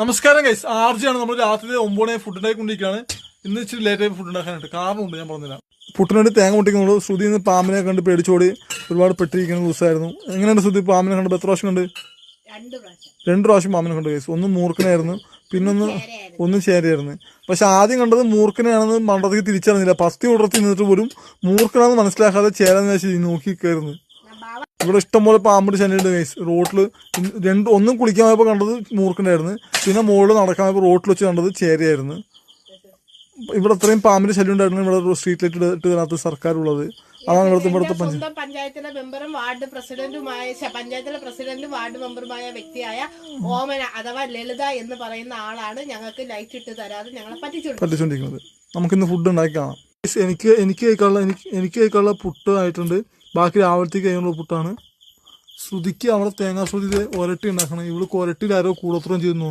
നമസ്കാരം ഗൈസ്, ആർജിയാണ്. നമ്മൾ രാത്രി 9 ഫുഡ് ഉണ്ടാക്കിക്കൊണ്ടിരിക്കുകയാണ്. ഇന്ന് ഇച്ചിരി ലേറ്റായി ഫുഡ് ഉണ്ടാക്കാനായിട്ട് കാരണമുണ്ട്, ഞാൻ പറഞ്ഞില്ല. പുട്ടിന് വേണ്ടി തേങ്ങ പൊട്ടിക്കുന്നുള്ളൂ. ശ്രുതി നിന്ന് പാമ്പിനെ കണ്ട് പേടിച്ചോടി ഒരുപാട് പെട്ടിരിക്കുന്ന ദിവസമായിരുന്നു. എങ്ങനെയുണ്ട് ശ്രുതി? പാമ്പിനെ കണ്ട് എത്ര പ്രാവശ്യം കണ്ട്? 2 പ്രാവശ്യം പാമ്പിനെ കണ്ട് ഗൈസ്. ഒന്ന് മൂർഖനായിരുന്നു, ഒന്ന് ചേരയായിരുന്നു. പക്ഷെ ആദ്യം കണ്ടത് മൂർഖനെയാണെന്ന് മണ്ടത്തേക്ക് തിരിച്ചറിഞ്ഞില്ല. പസ്തി ഉടർത്തി നിന്നിട്ട് പോലും മൂർഖനാണെന്ന് മനസ്സിലാക്കാതെ ചേരാന്ന് വെച്ച് നോക്കി കയറുന്നു. ഇവിടെ ഇഷ്ടംപോലെ പാമ്പിന്റെ ശല്യമുണ്ട് ഗൈസ്. റോട്ടില് ഒന്നും കുളിക്കാൻ പോയപ്പോൾ കണ്ടത് മൂർഖനായിരുന്നു, പിന്നെ മുകളിൽ നടക്കാൻ പോയപ്പോൾ റോട്ടിൽ വെച്ച് കണ്ടത് ചേരയായിരുന്നു. ഇവിടെ അത്രയും പാമ്പിന്റെ ശല്യം ഉണ്ടായിരുന്നു. ഇവിടെ സ്ട്രീറ്റ് ലൈറ്റ് ഇട്ട് ഇതിനകത്ത് സർക്കാർ ഉള്ളത്. അതാണ് ഇവിടുത്തെ പഞ്ചായത്തിലെ മെമ്പറും വാർഡ് പ്രസിഡന്റുമായ പഞ്ചായത്തിലെ പ്രസിഡന്റും വാർഡ് മെമ്പറുമായ വ്യക്തിയായ ഓമന അഥവാ ലളിത എന്ന് പറയുന്ന ആളാണ് ഞങ്ങൾക്ക് ലൈറ്റ് ഇട്ട് തരാതെ ഞങ്ങളെ പറ്റിച്ചുകൊണ്ടിരിക്കുന്നത്. നമുക്കിന്ന് ഫുഡ് ഉണ്ടാക്കി കാണാം. എനിക്ക് കഴിക്കാനുള്ള പുട്ട് ആയിട്ടുണ്ട്. ബാക്കി രാവിലത്തേക്ക് കഴിയുന്ന പുട്ടാണ്. ശ്രുതിക്ക് അവിടെ തേങ്ങാ ശ്രുതി ഒരട്ടി ഉണ്ടാക്കണം. ഇവിടെ ഒരട്ടിയിൽ ആരോ കൂടോത്രം ചെയ്യുന്നു.